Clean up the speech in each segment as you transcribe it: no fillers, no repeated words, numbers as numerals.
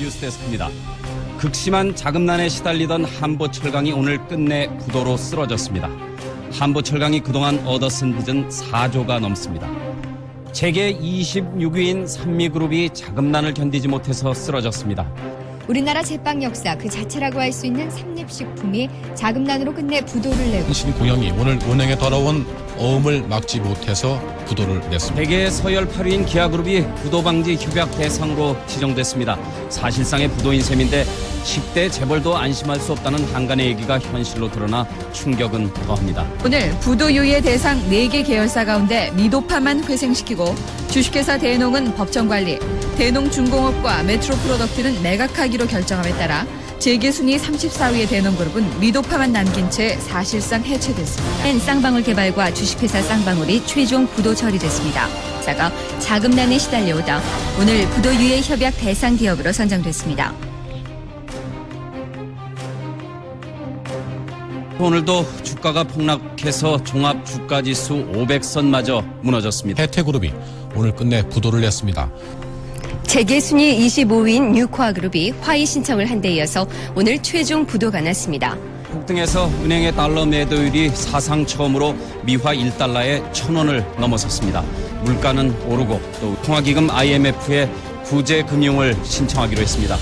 뉴스데스크입니다. 극심한 자금난에 시달리던 한보철강이 오늘 끝내 부도로 쓰러졌습니다. 한보철강이 그동안 얻어쓴 빚은 4조가 넘습니다. 세계 26위인 산미그룹이 자금난을 견디지 못해서 쓰러졌습니다. 우리나라 제빵 역사 그 자체라고 할 수 있는 삼립식품이 자금난으로 끝내 부도를 내고 신공영이 오늘 은행에 돌아온 어음을 막지 못해서 부도를 냈습니다. 세계 서열 8위인 기아그룹이 부도방지 협약 대상으로 지정됐습니다. 사실상의 부도인 셈인데 10대 재벌도 안심할 수 없다는 한간의 얘기가 현실로 드러나 충격은 더합니다. 오늘 부도 유예 대상 4개 계열사 가운데 미도파만 회생시키고 주식회사 대농은 법정관리, 대농중공업과 메트로프로덕트는 매각하기로 결정함에 따라 재계순위 34위의 대농그룹은 미도파만 남긴 채 사실상 해체됐습니다. 쌍방울 개발과 주식회사 쌍방울이 최종 부도 처리됐습니다. 사가 자금난에 시달려오다 오늘 부도 유예 협약 대상 기업으로 선정됐습니다. 오늘도 주가가 폭락해서 종합주가지수 500선마저 무너졌습니다. 혜태그룹이 오늘 끝내 부도를 냈습니다. 재계순위 25위인 뉴코아그룹이 화의 신청을 한 데 이어서 오늘 최종 부도가 났습니다. 폭등해서 은행의 달러 매도율이 사상 처음으로 미화 1달러에 1,000원을 넘어섰습니다. 물가는 오르고 또 통화기금 IMF에 구제 금융을 신청하기로 했습니다.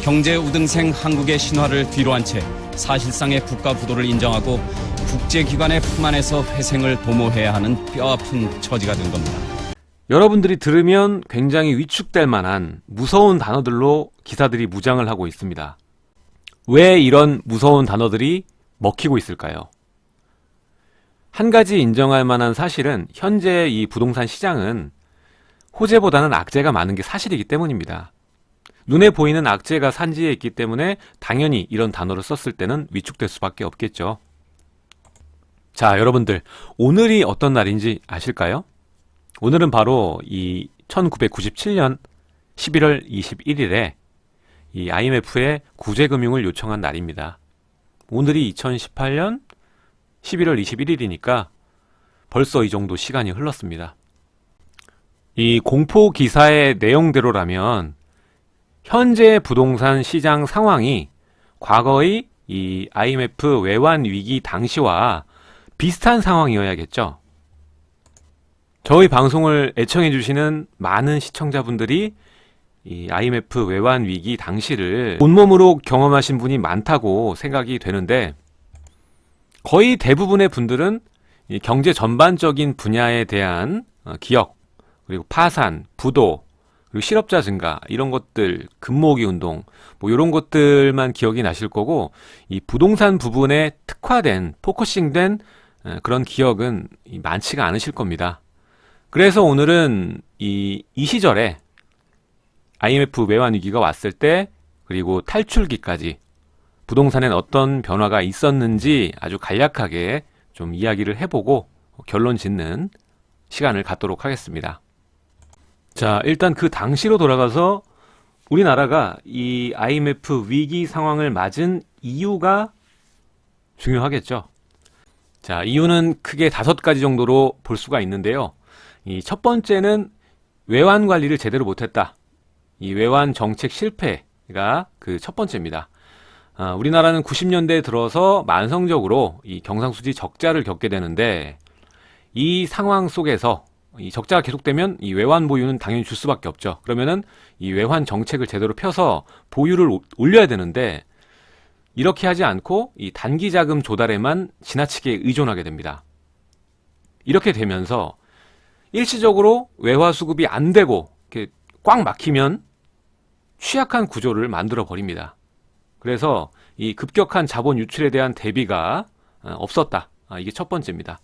경제 우등생 한국의 신화를 뒤로한 채 사실상의 국가 부도를 인정하고 국제기관의 품 안에서 회생을 도모해야 하는 뼈아픈 처지가 된 겁니다. 여러분들이 들으면 굉장히 위축될 만한 무서운 단어들로 기사들이 무장을 하고 있습니다. 왜 이런 무서운 단어들이 먹히고 있을까요? 한 가지 인정할 만한 사실은 현재 이 부동산 시장은 호재보다는 악재가 많은 게 사실이기 때문입니다. 눈에 보이는 악재가 산지에 있기 때문에 당연히 이런 단어를 썼을 때는 위축될 수밖에 없겠죠. 자, 여러분들 오늘이 어떤 날인지 아실까요? 오늘은 바로 이 1997년 11월 21일에 이 IMF에 구제금융을 요청한 날입니다. 오늘이 2018년 11월 21일이니까 벌써 이 정도 시간이 흘렀습니다. 이 공포 기사의 내용대로라면 현재 부동산 시장 상황이 과거의 이 IMF 외환 위기 당시와 비슷한 상황이어야겠죠. 저희 방송을 애청해 주시는 많은 시청자분들이 이 IMF 외환 위기 당시를 온몸으로 경험하신 분이 많다고 생각이 되는데 거의 대부분의 분들은 이 경제 전반적인 분야에 대한 기억, 그리고 파산, 부도, 그리고 실업자 증가 이런 것들, 금모으기 운동 뭐 이런 것들만 기억이 나실 거고 이 부동산 부분에 특화된 포커싱된 그런 기억은 많지가 않으실 겁니다. 그래서 오늘은 이 시절에 IMF 외환 위기가 왔을 때 그리고 탈출기까지 부동산엔 어떤 변화가 있었는지 아주 간략하게 좀 이야기를 해보고 결론 짓는 시간을 갖도록 하겠습니다. 자, 일단 그 당시로 돌아가서 우리나라가 이 IMF 위기 상황을 맞은 이유가 중요하겠죠. 자, 이유는 크게 5가지 정도로 볼 수가 있는데요. 이 첫 번째는 외환 관리를 제대로 못했다. 이 외환 정책 실패가 그 첫 번째입니다. 우리나라는 90년대에 들어서 만성적으로 이 경상수지 적자를 겪게 되는데 이 상황 속에서 이 적자가 계속되면 이 외환 보유는 당연히 줄 수밖에 없죠. 그러면은 이 외환 정책을 제대로 펴서 보유를 올려야 되는데 이렇게 하지 않고 이 단기 자금 조달에만 지나치게 의존하게 됩니다. 이렇게 되면서 일시적으로 외화 수급이 안 되고 이렇게 꽉 막히면 취약한 구조를 만들어 버립니다. 그래서 이 급격한 자본 유출에 대한 대비가 없었다. 이게 첫 번째입니다.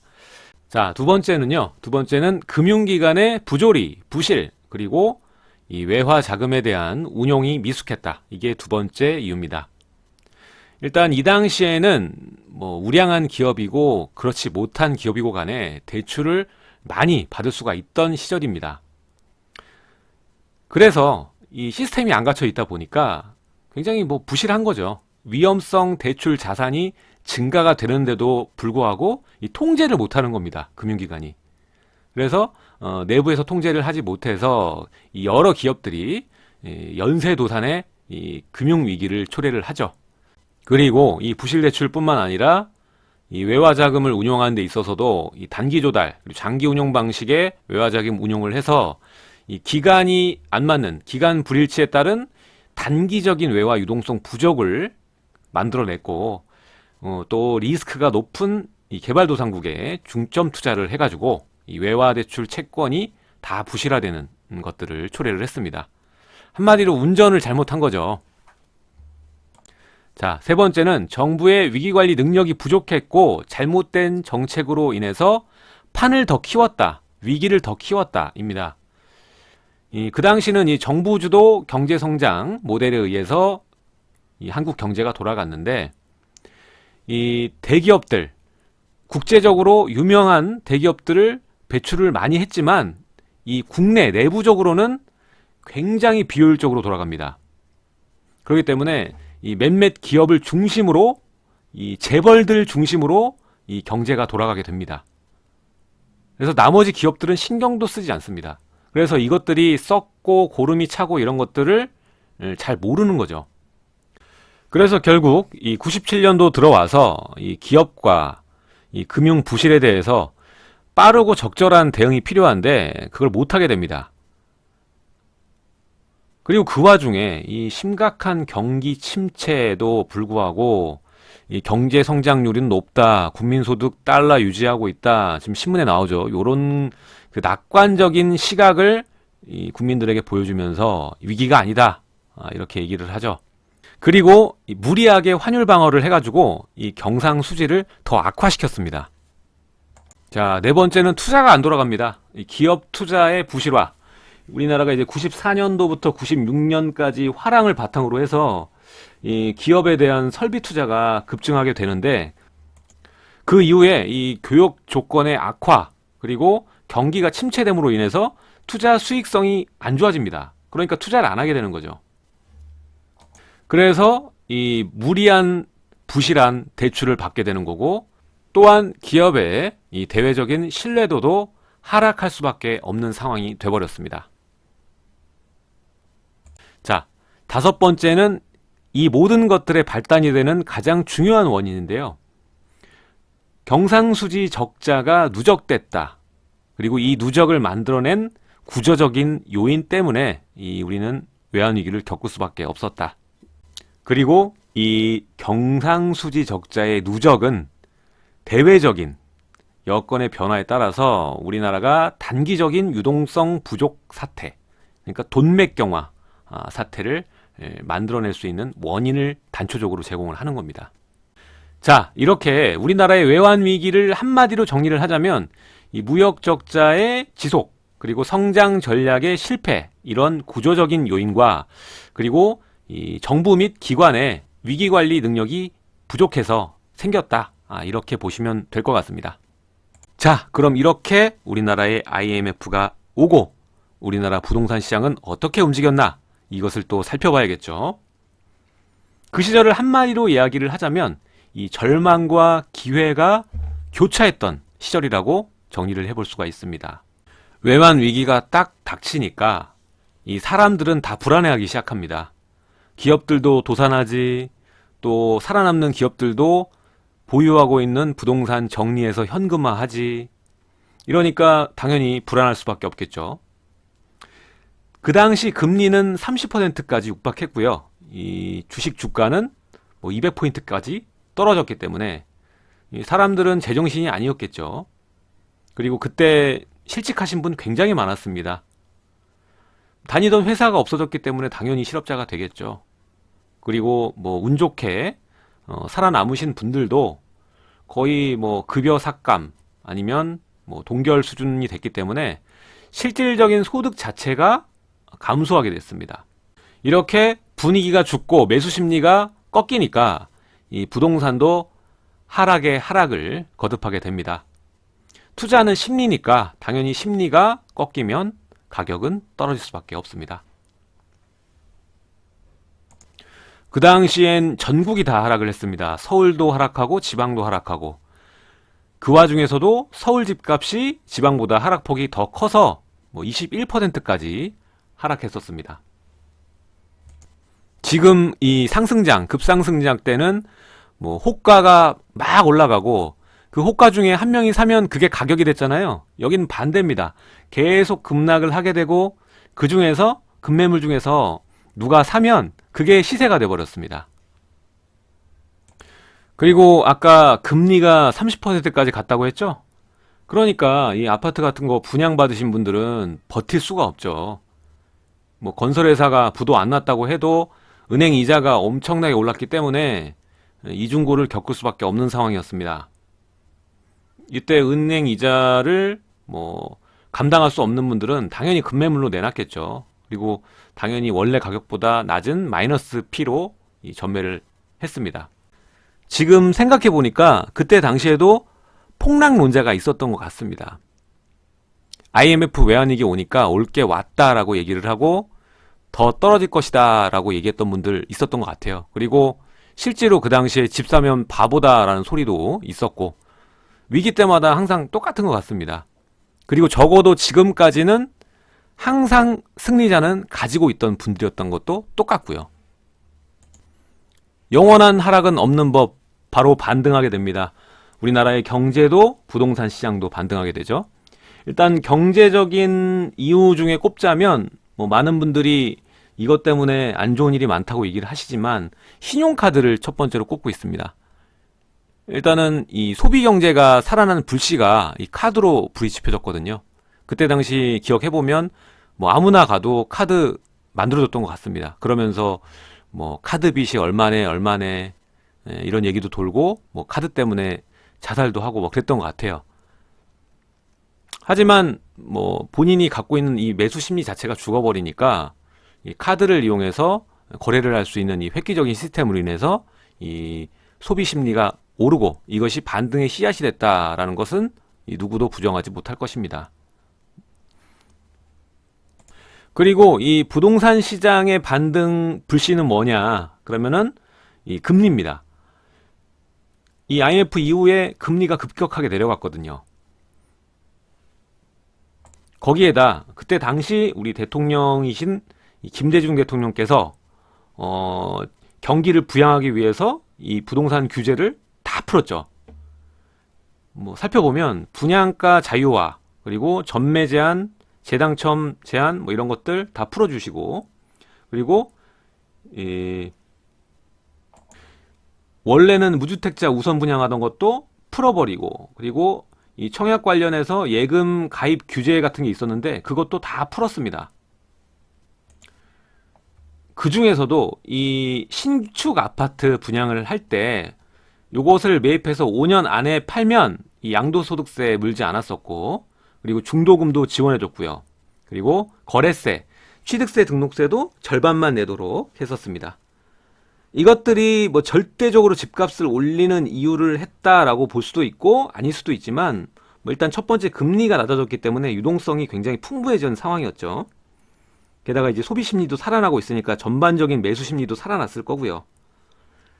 자, 두 번째는 금융기관의 부조리, 부실, 그리고 이 외화 자금에 대한 운용이 미숙했다. 이게 두 번째 이유입니다. 일단 이 당시에는 뭐 우량한 기업이고 그렇지 못한 기업이고 간에 대출을 많이 받을 수가 있던 시절입니다. 그래서 이 시스템이 안 갖춰 있다 보니까 굉장히 뭐 부실한 거죠. 위험성 대출 자산이 증가가 되는데도 불구하고 이 통제를 못하는 겁니다. 금융기관이. 그래서 내부에서 통제를 하지 못해서 이 여러 기업들이 연쇄도산에 이 금융위기를 초래를 하죠. 그리고 이 부실대출뿐만 아니라 이 외화자금을 운용하는 데 있어서도 이 단기 조달, 그리고 장기 운용 방식의 외화자금 운용을 해서 이 기간이 안 맞는 기간 불일치에 따른 단기적인 외화 유동성 부족을 만들어냈고, 또 리스크가 높은 이 개발도상국에 중점 투자를 해가지고 이 외화대출 채권이 다 부실화되는 것들을 초래를 했습니다. 한마디로 운전을 잘못한 거죠. 자, 세 번째는 정부의 위기관리 능력이 부족했고 잘못된 정책으로 인해서 판을 더 키웠다, 위기를 더 키웠다입니다. 그 당시는 이 정부 주도 경제성장 모델에 의해서 이 한국 경제가 돌아갔는데, 이 대기업들, 국제적으로 유명한 대기업들을 배출을 많이 했지만 이 국내 내부적으로는 굉장히 비효율적으로 돌아갑니다. 그렇기 때문에 이 몇몇 기업을 중심으로, 이 재벌들 중심으로 이 경제가 돌아가게 됩니다. 그래서 나머지 기업들은 신경도 쓰지 않습니다. 그래서 이것들이 썩고 고름이 차고 이런 것들을 잘 모르는 거죠. 그래서 결국 이 97년도 들어와서 이 기업과 이 금융 부실에 대해서 빠르고 적절한 대응이 필요한데 그걸 못하게 됩니다. 그리고 그 와중에 이 심각한 경기 침체에도 불구하고 이 경제 성장률은 높다, 국민소득 달러 유지하고 있다, 지금 신문에 나오죠. 요런 그 낙관적인 시각을 이 국민들에게 보여주면서 위기가 아니다, 이렇게 얘기를 하죠. 그리고 무리하게 환율 방어를 해가지고 이 경상수지를 더 악화시켰습니다. 자, 네 번째는 투자가 안 돌아갑니다. 이 기업 투자의 부실화. 우리나라가 이제 94년도부터 96년까지 화랑을 바탕으로 해서 이 기업에 대한 설비 투자가 급증하게 되는데, 그 이후에 이 교육 조건의 악화, 그리고 경기가 침체됨으로 인해서 투자 수익성이 안 좋아집니다. 그러니까 투자를 안 하게 되는 거죠. 그래서 이 무리한 부실한 대출을 받게 되는 거고, 또한 기업의 이 대외적인 신뢰도도 하락할 수밖에 없는 상황이 돼버렸습니다. 자, 다섯 번째는 이 모든 것들의 발단이 되는 가장 중요한 원인인데요. 경상수지 적자가 누적됐다. 그리고 이 누적을 만들어낸 구조적인 요인 때문에 우리는 외환위기를 겪을 수밖에 없었다. 그리고 이 경상수지 적자의 누적은 대외적인 여건의 변화에 따라서 우리나라가 단기적인 유동성 부족 사태, 그러니까 돈맥경화 사태를 만들어낼 수 있는 원인을 단초적으로 제공을 하는 겁니다. 자, 이렇게 우리나라의 외환위기를 한마디로 정리를 하자면 이 무역적자의 지속, 그리고 성장 전략의 실패, 이런 구조적인 요인과, 그리고 이 정부 및 기관의 위기관리 능력이 부족해서 생겼다, 이렇게 보시면 될 것 같습니다. 자, 그럼 이렇게 우리나라의 IMF가 오고 우리나라 부동산 시장은 어떻게 움직였나, 이것을 또 살펴봐야겠죠. 그 시절을 한마디로 이야기를 하자면 이 절망과 기회가 교차했던 시절이라고 정리를 해볼 수가 있습니다. 외환 위기가 딱 닥치니까 이 사람들은 다 불안해하기 시작합니다. 기업들도 도산하지, 또 살아남는 기업들도 보유하고 있는 부동산 정리해서 현금화하지. 이러니까 당연히 불안할 수밖에 없겠죠. 그 당시 금리는 30%까지 육박했고요. 이 주식 주가는 200포인트까지 떨어졌기 때문에 이 사람들은 제정신이 아니었겠죠. 그리고 그때 실직하신 분 굉장히 많았습니다. 다니던 회사가 없어졌기 때문에 당연히 실업자가 되겠죠. 그리고 운 좋게 살아남으신 분들도 거의 급여 삭감 아니면 동결 수준이 됐기 때문에 실질적인 소득 자체가 감소하게 됐습니다. 이렇게 분위기가 죽고 매수 심리가 꺾이니까 이 부동산도 하락의 하락을 거듭하게 됩니다. 투자는 심리니까 당연히 심리가 꺾이면 가격은 떨어질 수밖에 없습니다. 그 당시엔 전국이 다 하락을 했습니다. 서울도 하락하고 지방도 하락하고, 그 와중에서도 서울 집값이 지방보다 하락폭이 더 커서 21%까지 하락했었습니다. 지금 이 상승장, 급상승장 때는 뭐 호가가 막 올라가고 그 호가 중에 한 명이 사면 그게 가격이 됐잖아요. 여기는 반대입니다. 계속 급락을 하게 되고 그 중에서 급매물 중에서 누가 사면 그게 시세가 돼버렸습니다. 그리고 아까 금리가 30%까지 갔다고 했죠? 그러니까 이 아파트 같은 거 분양받으신 분들은 버틸 수가 없죠. 뭐 건설회사가 부도 안 났다고 해도 은행 이자가 엄청나게 올랐기 때문에 이중고를 겪을 수밖에 없는 상황이었습니다. 이때 은행 이자를 뭐 감당할 수 없는 분들은 당연히 급매물로 내놨겠죠. 그리고 당연히 원래 가격보다 낮은 마이너스 P로 이 전매를 했습니다. 지금 생각해 보니까 그때 당시에도 폭락론자가 있었던 것 같습니다. IMF 외환위기 오니까 올 게 왔다라고 얘기를 하고 더 떨어질 것이다 라고 얘기했던 분들 있었던 것 같아요. 그리고 실제로 그 당시에 집 사면 바보다라는 소리도 있었고 위기 때마다 항상 똑같은 것 같습니다. 그리고 적어도 지금까지는 항상 승리자는 가지고 있던 분들이었던 것도 똑같고요. 영원한 하락은 없는 법, 바로 반등하게 됩니다. 우리나라의 경제도 부동산 시장도 반등하게 되죠. 일단 경제적인 이유 중에 꼽자면 뭐 많은 분들이 이것 때문에 안 좋은 일이 많다고 얘기를 하시지만 신용카드를 첫 번째로 꼽고 있습니다. 일단은 이 소비 경제가 살아나는 불씨가 이 카드로 불이 지펴졌거든요. 그때 당시 기억해보면 뭐 아무나 가도 카드 만들어줬던 것 같습니다. 그러면서 뭐 카드 빚이 얼마네 이런 얘기도 돌고 뭐 카드 때문에 자살도 하고 뭐 그랬던 것 같아요. 하지만 뭐 본인이 갖고 있는 이 매수 심리 자체가 죽어버리니까 이 카드를 이용해서 거래를 할 수 있는 이 획기적인 시스템으로 인해서 이 소비 심리가 오르고 이것이 반등의 씨앗이 됐다라는 것은 이 누구도 부정하지 못할 것입니다. 그리고 이 부동산 시장의 반등 불씨는 뭐냐? 그러면은 이 금리입니다. 이 IMF 이후에 금리가 급격하게 내려갔거든요. 거기에다 그때 당시 우리 대통령이신 이 김대중 대통령께서 경기를 부양하기 위해서 이 부동산 규제를 다 풀었죠. 뭐 살펴보면 분양가 자유화 그리고 전매 제한, 재당첨 제한 뭐 이런 것들 다 풀어주시고 그리고 원래는 무주택자 우선 분양하던 것도 풀어버리고 그리고 이 청약 관련해서 예금 가입 규제 같은 게 있었는데 그것도 다 풀었습니다. 그 중에서도 이 신축 아파트 분양을 할 때 요것을 매입해서 5년 안에 팔면 이 양도소득세 물지 않았었고 그리고 중도금도 지원해줬고요. 그리고 거래세, 취득세, 등록세도 절반만 내도록 했었습니다. 이것들이 뭐 절대적으로 집값을 올리는 이유를 했다라고 볼 수도 있고 아닐 수도 있지만 뭐 일단 첫 번째 금리가 낮아졌기 때문에 유동성이 굉장히 풍부해진 상황이었죠. 게다가 이제 소비 심리도 살아나고 있으니까 전반적인 매수 심리도 살아났을 거고요.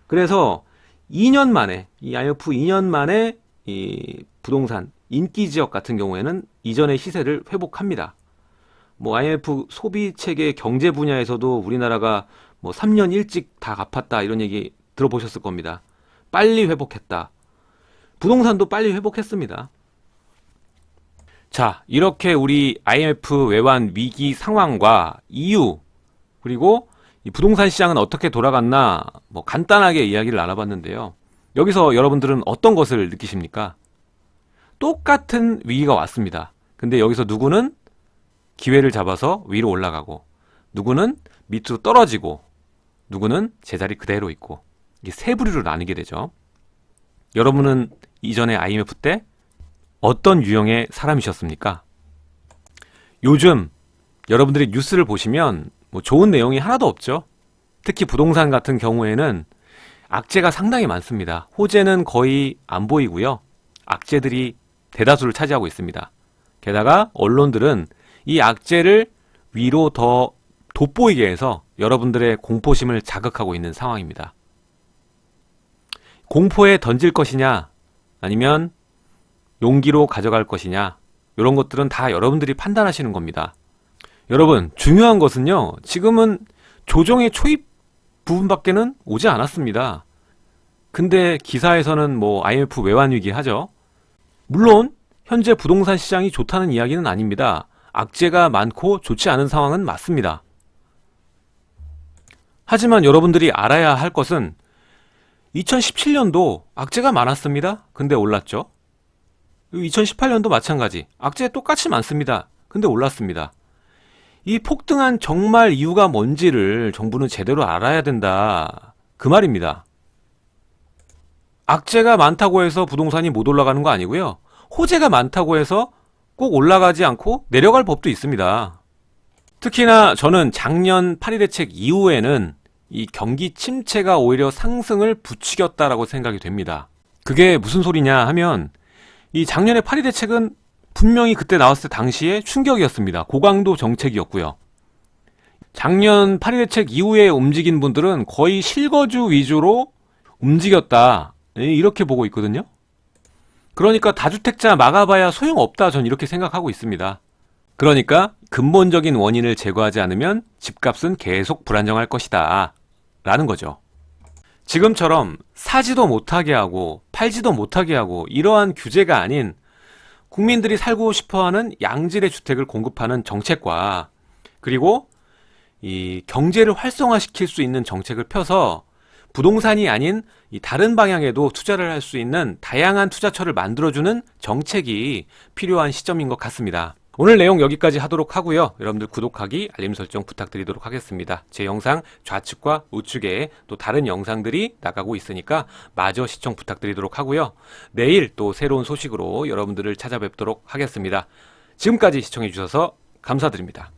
그래서 2년 만에 이 IMF 2년 만에 이 부동산 인기 지역 같은 경우에는 이전의 시세를 회복합니다. 뭐 IMF 소비 체계 경제 분야에서도 우리나라가 뭐 3년 일찍 다 갚았다 이런 얘기 들어보셨을 겁니다. 빨리 회복했다. 부동산도 빨리 회복했습니다. 자, 이렇게 우리 IMF 외환 위기 상황과 이유 그리고 이 부동산 시장은 어떻게 돌아갔나 뭐 간단하게 이야기를 나눠봤는데요. 여기서 여러분들은 어떤 것을 느끼십니까? 똑같은 위기가 왔습니다. 근데 여기서 누구는 기회를 잡아서 위로 올라가고 누구는 밑으로 떨어지고 누구는 제자리 그대로 있고 이게 세 부류로 나뉘게 되죠. 여러분은 이전에 IMF 때 어떤 유형의 사람이셨습니까? 요즘 여러분들이 뉴스를 보시면 뭐 좋은 내용이 하나도 없죠. 특히 부동산 같은 경우에는 악재가 상당히 많습니다. 호재는 거의 안 보이고요. 악재들이 대다수를 차지하고 있습니다. 게다가 언론들은 이 악재를 위로 더 돋보이게 해서 여러분들의 공포심을 자극하고 있는 상황입니다. 공포에 던질 것이냐 아니면 용기로 가져갈 것이냐 이런 것들은 다 여러분들이 판단하시는 겁니다. 여러분 중요한 것은요. 지금은 조정의 초입 부분밖에는 오지 않았습니다. 근데 기사에서는 IMF 외환위기 하죠. 물론 현재 부동산 시장이 좋다는 이야기는 아닙니다. 악재가 많고 좋지 않은 상황은 맞습니다. 하지만 여러분들이 알아야 할 것은 2017년도 악재가 많았습니다. 근데 올랐죠. 2018년도 마찬가지. 악재 똑같이 많습니다. 근데 올랐습니다. 이 폭등한 정말 이유가 뭔지를 정부는 제대로 알아야 된다. 그 말입니다. 악재가 많다고 해서 부동산이 못 올라가는 거 아니고요. 호재가 많다고 해서 꼭 올라가지 않고 내려갈 법도 있습니다. 특히나 저는 작년 파리 대책 이후에는 이 경기 침체가 오히려 상승을 부추겼다라고 생각이 됩니다. 그게 무슨 소리냐 하면 이 작년에 파리 대책은 분명히 그때 나왔을 때 당시에 충격이었습니다. 고강도 정책이었고요. 작년 파리 대책 이후에 움직인 분들은 거의 실거주 위주로 움직였다. 이렇게 보고 있거든요. 그러니까 다주택자 막아봐야 소용없다. 전 이렇게 생각하고 있습니다. 그러니까 근본적인 원인을 제거하지 않으면 집값은 계속 불안정할 것이다. 라는 거죠. 지금처럼 사지도 못하게 하고 팔지도 못하게 하고 이러한 규제가 아닌 국민들이 살고 싶어하는 양질의 주택을 공급하는 정책과 그리고 이 경제를 활성화시킬 수 있는 정책을 펴서 부동산이 아닌 이 다른 방향에도 투자를 할 수 있는 다양한 투자처를 만들어주는 정책이 필요한 시점인 것 같습니다. 오늘 내용 여기까지 하도록 하고요. 여러분들 구독하기, 알림 설정 부탁드리도록 하겠습니다. 제 영상 좌측과 우측에 또 다른 영상들이 나가고 있으니까 마저 시청 부탁드리도록 하고요. 내일 또 새로운 소식으로 여러분들을 찾아뵙도록 하겠습니다. 지금까지 시청해 주셔서 감사드립니다.